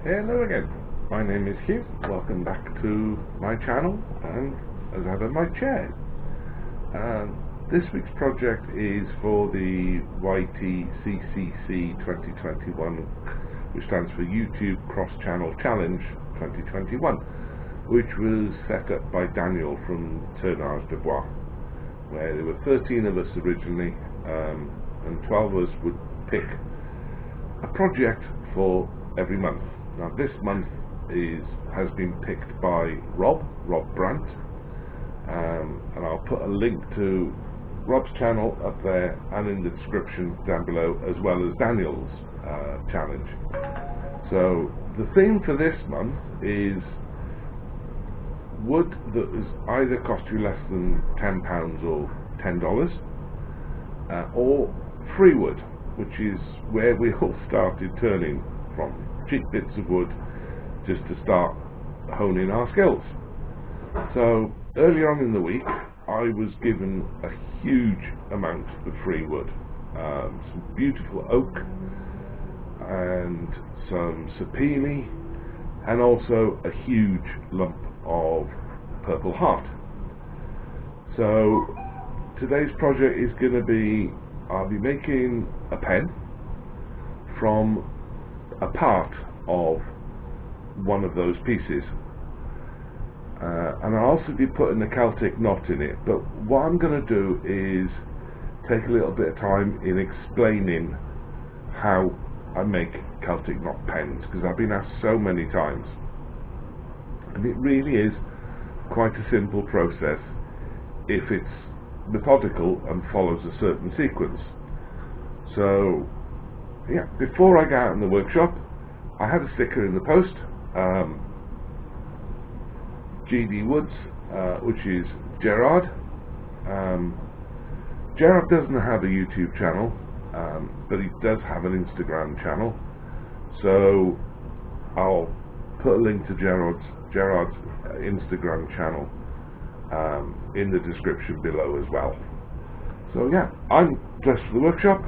Hello again, my name is Hugh, welcome back to my channel and as ever my chair. This week's project is for the YTCCC 2021, which stands for YouTube Cross Channel Challenge 2021, which was set up by Daniel from Tournage DeWalt, where there were 13 of us originally and 12 of us would pick a project for every month. Now this month has been picked by Rob Brandt, and I'll put a link to Rob's channel up there and in the description down below, as well as Daniel's challenge. So the theme for this month is wood that is either cost you less than £10 or $10, or free wood, which is where we all started turning from, cheap bits of wood just to start honing our skills. So earlier on in the week I was given a huge amount of free wood, some beautiful oak and some sapele, and also a huge lump of purple heart. So today's project is going to be, I'll be making a pen from a part of one of those pieces, and I'll also be putting a Celtic knot in it. But what I'm going to do is take a little bit of time in explaining how I make Celtic knot pens, because I've been asked so many times, and it really is quite a simple process if it's methodical and follows a certain sequence. So yeah, before I go out in the workshop, I had a sticker in the post, GD Woods, which is Gerard. Gerard doesn't have a YouTube channel, but he does have an Instagram channel, so I'll put a link to Gerard's Instagram channel in the description below as well. So yeah, I'm dressed for the workshop.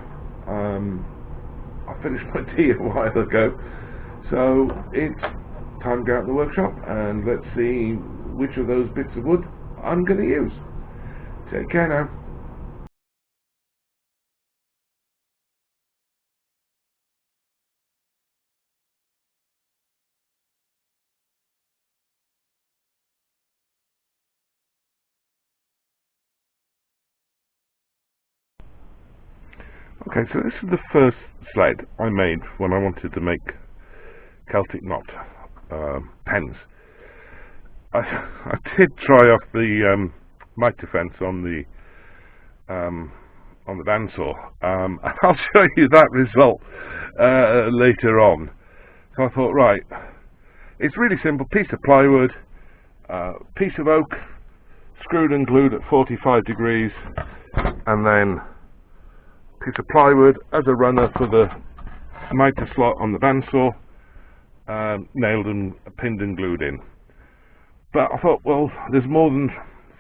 I finished my tea a while ago, so it's time to go out in the workshop and let's see which of those bits of wood I'm going to use. Take care now. Okay, so this is the first sled I made when I wanted to make Celtic knot pens. I did try off the mic defense on the bandsaw, and I'll show you that result later on. So I thought, right, it's really simple: piece of plywood, piece of oak, screwed and glued at 45 degrees, and then piece of plywood as a runner for the mitre slot on the bandsaw, nailed and pinned and glued in. But I thought, well, there's more than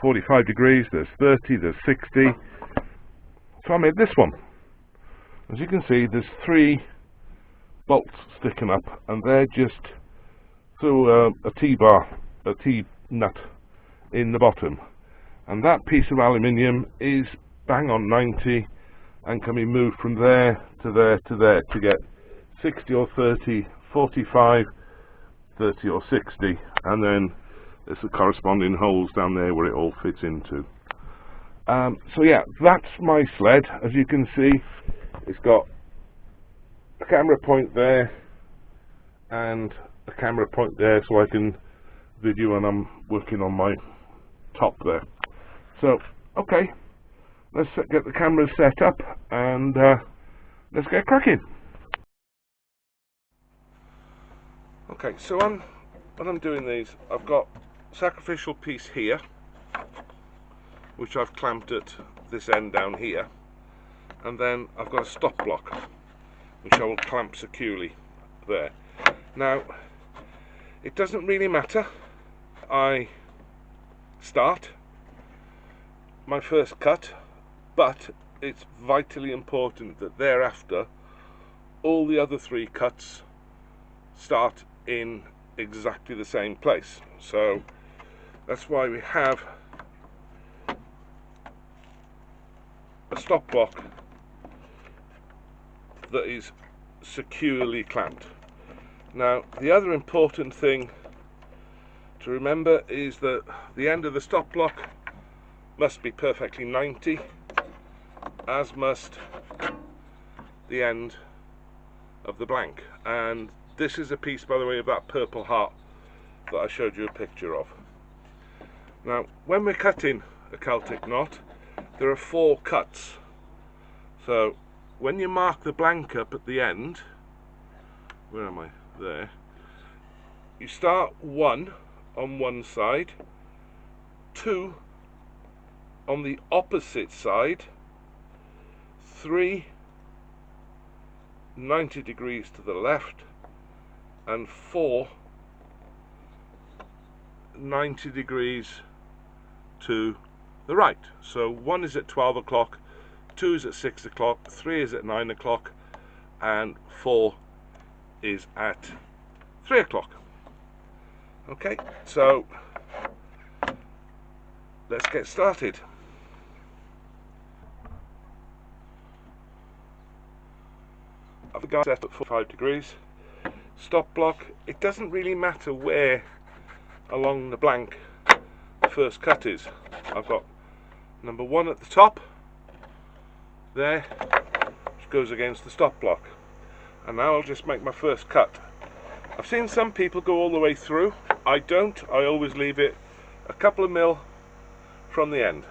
45 degrees, there's 30, there's 60, so I made this one. As you can see, there's 3 bolts sticking up, and they're just through a T-bar, a T-nut in the bottom, and that piece of aluminium is bang on 90 and can be moved from there to there to there to get 60 or 30, 45, 30 or 60, and then there's the corresponding holes down there where it all fits into. So yeah, that's my sled. As you can see, it's got a camera point there and a camera point there, so I can video when I'm working on my top there. So okay, let's get the cameras set up and let's get cracking. Okay, so when I'm doing these, I've got a sacrificial piece here, which I've clamped at this end down here, and then I've got a stop block, which I will clamp securely there. Now, it doesn't really matter. I start my first cut, but it's vitally important that thereafter all the other 3 cuts start in exactly the same place. So that's why we have a stop block that is securely clamped. Now, the other important thing to remember is that the end of the stop block must be perfectly 90, as must the end of the blank. And this is a piece, by the way, of that purple heart that I showed you a picture of. Now, when we're cutting a Celtic knot, there are 4 cuts. So when you mark the blank up at the end, where am I? There. You start 1 on one side, 2 on the opposite side, 3 90 degrees to the left, and 4 90 degrees to the right. So 1 is at 12 o'clock, 2 is at 6 o'clock, 3 is at 9 o'clock, and 4 is at 3 o'clock. Okay, so let's get started. I've got set at 45 degrees. Stop block, it doesn't really matter where along the blank the first cut is. I've got number 1 at the top there, which goes against the stop block. And now I'll just make my first cut. I've seen some people go all the way through. I don't. I always leave it a couple of mil from the end.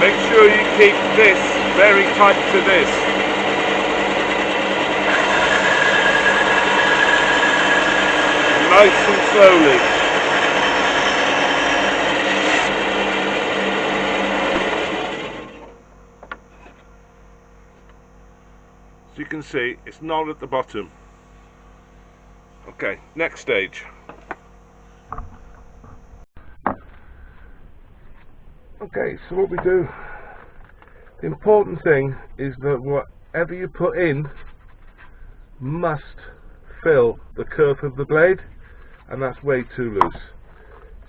Make sure you keep this very tight to this. Nice and slowly. So you can see it's not at the bottom. Okay, next stage. Okay, so what we do, the important thing is that whatever you put in must fill the curve of the blade, and that's way too loose.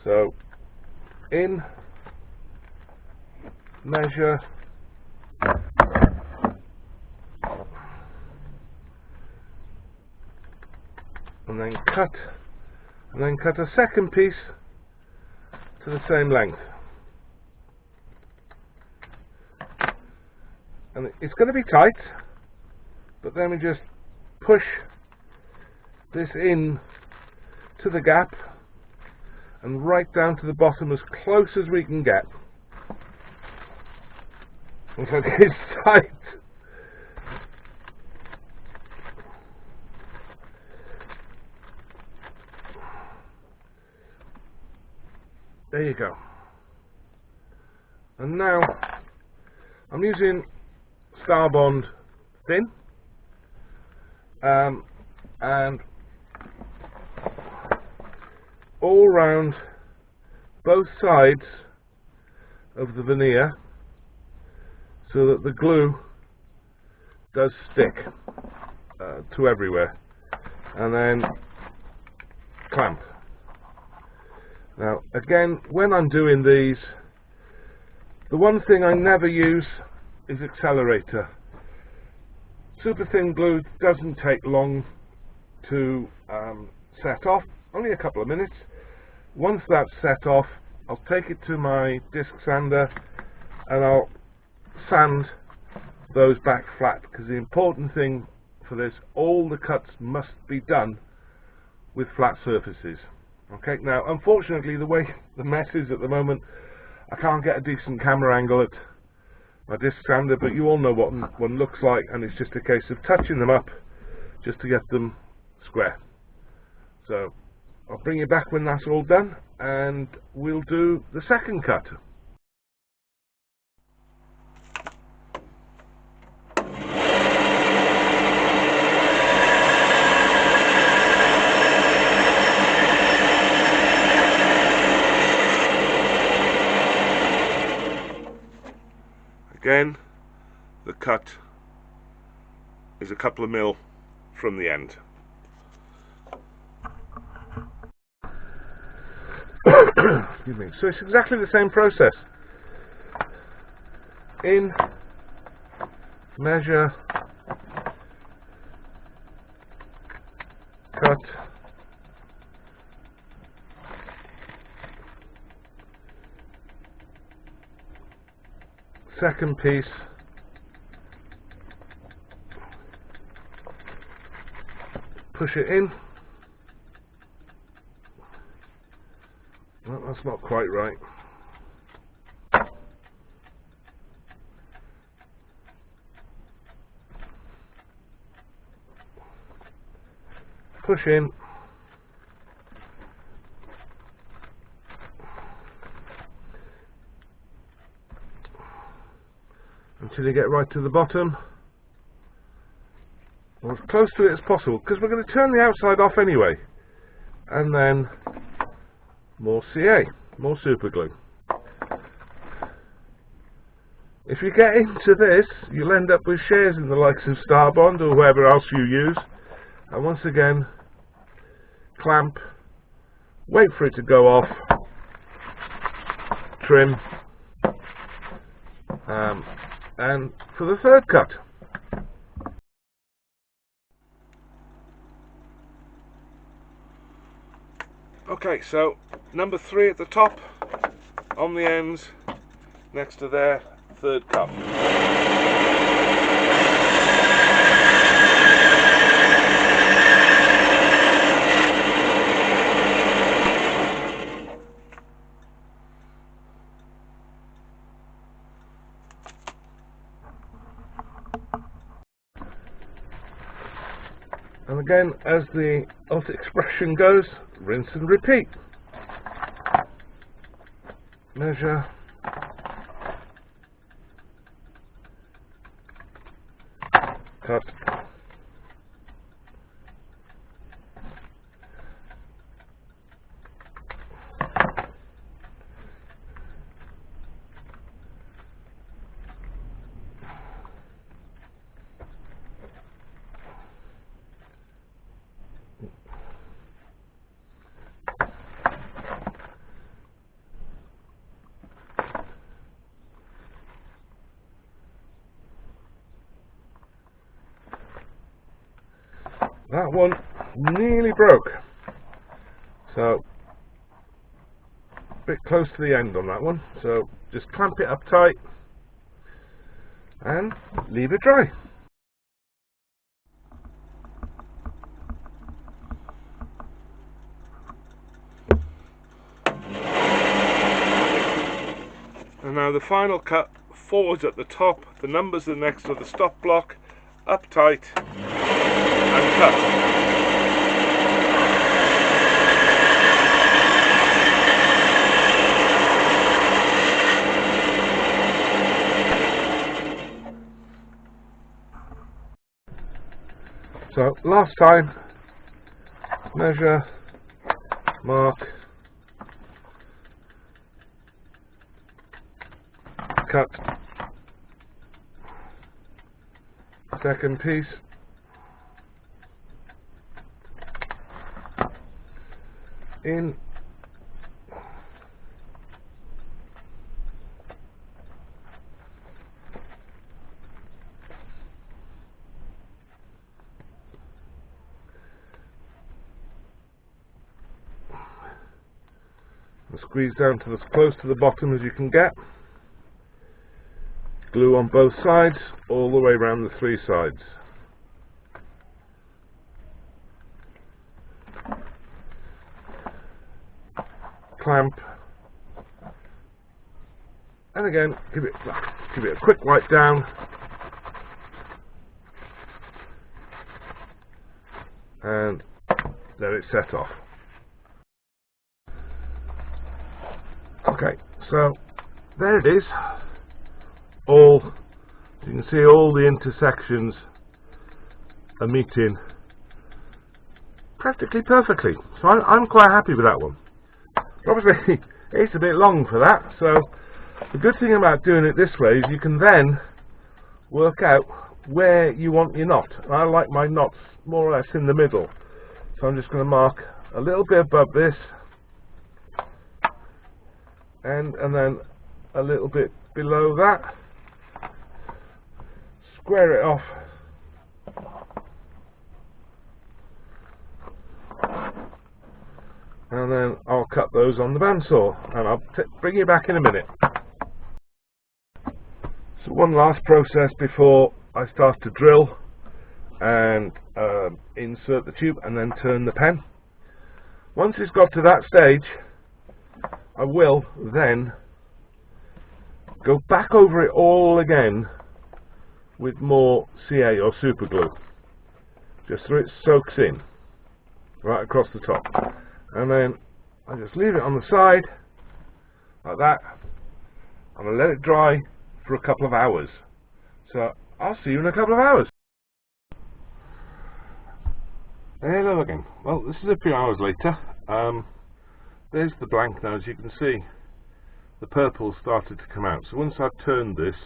So in, measure, and then cut a second piece to the same length. And it's going to be tight, but then we just push this in to the gap and right down to the bottom as close as we can get. So it's tight. There you go. And now I'm using Starbond thin, and all round both sides of the veneer, so that the glue does stick to everywhere, and then clamp. Now again, when I'm doing these, the one thing I never use is accelerator. Super thin glue doesn't take long to set off, only a couple of minutes. Once that's set off, I'll take it to my disc sander and I'll sand those back flat, because the important thing for this, all the cuts must be done with flat surfaces. Okay, now unfortunately the way the mess is at the moment, I can't get a decent camera angle at my disc sander, but you all know what one looks like, and it's just a case of touching them up just to get them square. So I'll bring you back when that's all done and we'll do the second cut. Again, the cut is a couple of mil from the end. Excuse me. So it's exactly the same process. In, measure, cut, second piece, push it in. Well, that's not quite right. Push in. Until you get right to the bottom, or as close to it as possible, because we're going to turn the outside off anyway, and then more CA, more super glue. If you get into this, you'll end up with shares in the likes of Starbond or whoever else you use, and once again, clamp, wait for it to go off, trim, and for the third cut. Okay, so number 3 at the top, on the ends, next to their third cut. And again, as the old expression goes, rinse and repeat. Measure, cut, that one nearly broke, so a bit close to the end on that one, so just clamp it up tight and leave it dry. And now the final cut, forwards at the top, the numbers are next to the stop block, up tight and cut. So last time, measure, mark, cut, second piece, in, and squeeze down to as close to the bottom as you can get. Glue on both sides, all the way around the 3 sides. Clamp, and again give it a quick wipe down, and let it set off. Okay, so there it is. You can see all the intersections are meeting practically perfectly, so I'm quite happy with that one. Obviously it's a bit long for that, so the good thing about doing it this way is you can then work out where you want your knot. I like my knots more or less in the middle, so I'm just going to mark a little bit above this and then a little bit below that, square it off, and then I'll cut those on the bandsaw, and I'll bring you back in a minute. So one last process before I start to drill and insert the tube and then turn the pen. Once it's got to that stage, I will then go back over it all again with more CA or super glue, just so it soaks in right across the top, and then I just leave it on the side like that. I'm going to let it dry for a couple of hours, so I'll see you in a couple of hours. Hello again. Well, this is a few hours later. There's the blank now. As you can see, the purple started to come out, so once I've turned this,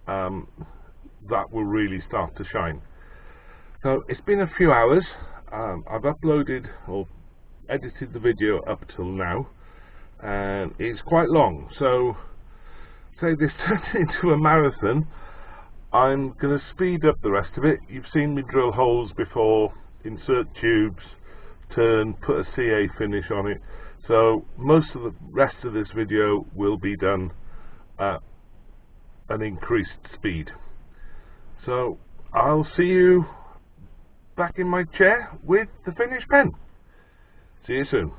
that will really start to shine. So it's been a few hours. I've uploaded or edited the video up till now, and it's quite long, so say this turns into a marathon. I'm going to speed up the rest of it. You've seen me drill holes before, insert tubes, turn, put a CA finish on it, so most of the rest of this video will be done at an increased speed. So I'll see you back in my chair with the finished pen. See you soon.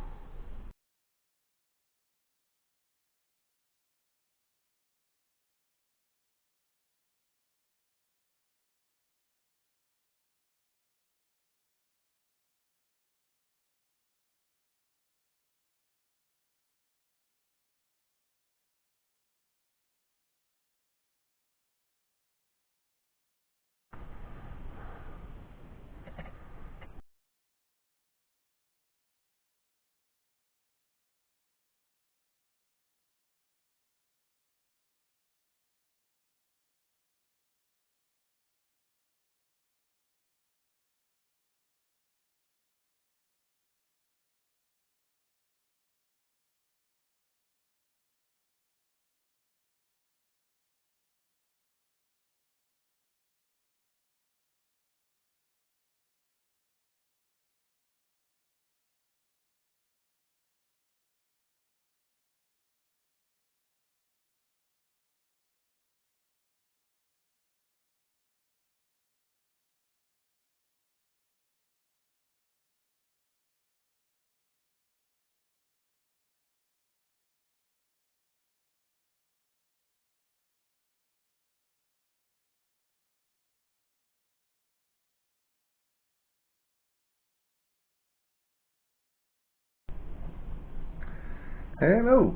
Hello.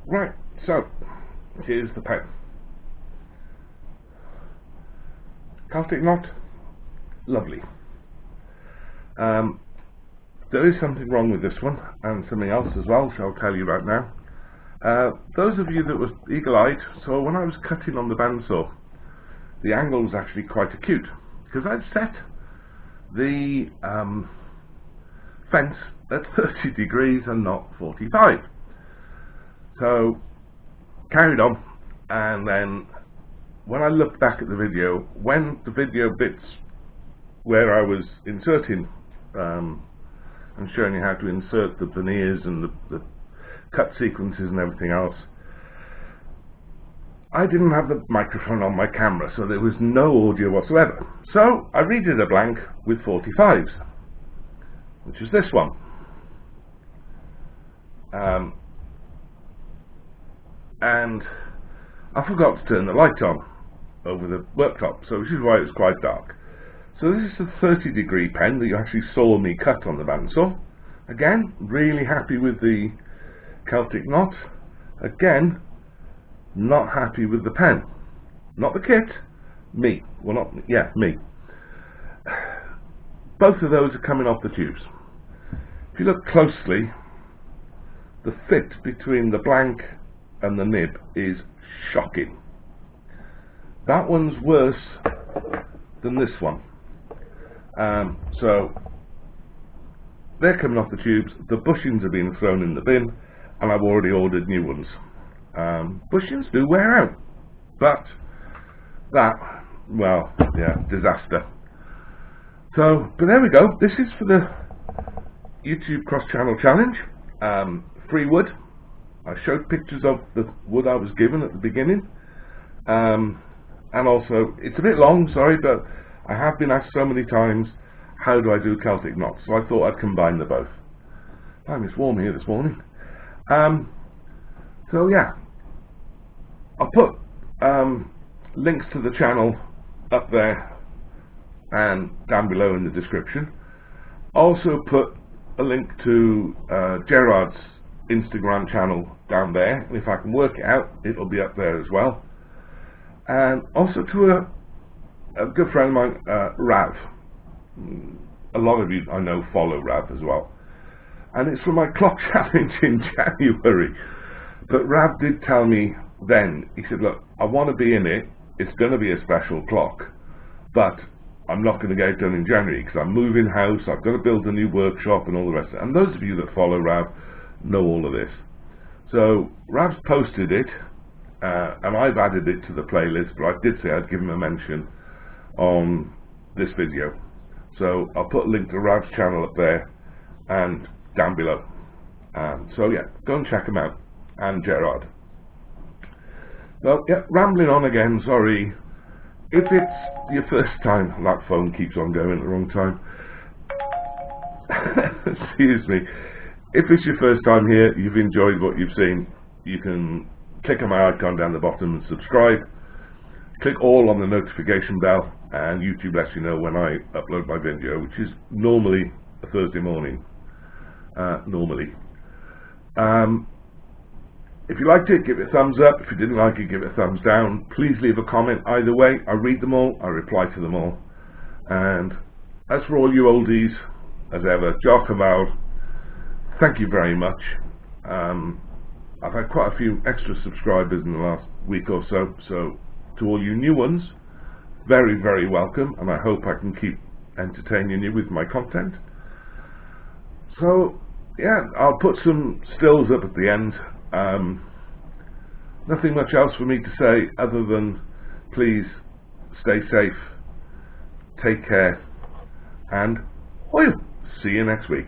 Right, so here's the pen. Celtic knot, lovely. There is something wrong with this one, and something else as well, which I'll tell you about now. Those of you that were eagle-eyed saw when I was cutting on the bandsaw, the angle was actually quite acute, because I'd set the fence at 30 degrees and not 45. So carried on, and then when I looked back at the video, when the video bits where I was inserting and showing you how to insert the veneers and the cut sequences and everything else, I didn't have the microphone on my camera, so there was no audio whatsoever. So I redid a blank with 45s, which is this one. And I forgot to turn the light on over the worktop, so which is why it was quite dark. So this is the 30-degree pen that you actually saw me cut on the bandsaw. Again, really happy with the Celtic knot. Again, not happy with the pen. Not the kit, me. Well, not me. Yeah, me. Both of those are coming off the tubes. If you look closely, the fit between the blank and the nib is shocking. That one's worse than this one. So they're coming off the tubes, the bushings are being thrown in the bin, and I've already ordered new ones. Bushings do wear out, but that, well, yeah, disaster. So, but there we go. This is for the YouTube cross-channel challenge. Free wood. I showed pictures of the wood I was given at the beginning. And also, it's a bit long, sorry, but I have been asked so many times, how do I do Celtic knots? So I thought I'd combine the both. It's warm here this morning. So yeah, I'll put links to the channel up there and down below in the description. Also put a link to Gerard's Instagram channel down there, and if I can work it out, it'll be up there as well. And also to a good friend of mine, Rav. A lot of you I know follow Rav as well, and it's for my clock challenge in January. But Rav did tell me then, he said, look, I want to be in it, it's going to be a special clock, but I'm not going to get it done in January because I'm moving house, I've got to build a new workshop and all the rest of it. And those of you that follow Rav know all of this. So Rav's posted it, and I've added it to the playlist, but I did say I'd give him a mention on this video. So I'll put a link to Rav's channel up there and down below. So yeah, go and check him out, and Gerard. Well, yeah, rambling on again, sorry. If it's your first time, that phone keeps on going at the wrong time. Excuse me. If it's your first time here, you've enjoyed what you've seen, you can click on my icon down the bottom and subscribe. Click all on the notification bell, and YouTube lets you know when I upload my video, which is normally a Thursday morning. If you liked it, give it a thumbs up. If you didn't like it, give it a thumbs down. Please leave a comment either way. I read them all, I reply to them all. And as for all you oldies, as ever, Jock Caval, thank you very much. I've had quite a few extra subscribers in the last week or so, so to all you new ones, very, very welcome, and I hope I can keep entertaining you with my content. So yeah, I'll put some stills up at the end. Nothing much else for me to say other than please stay safe, take care, and see you next week.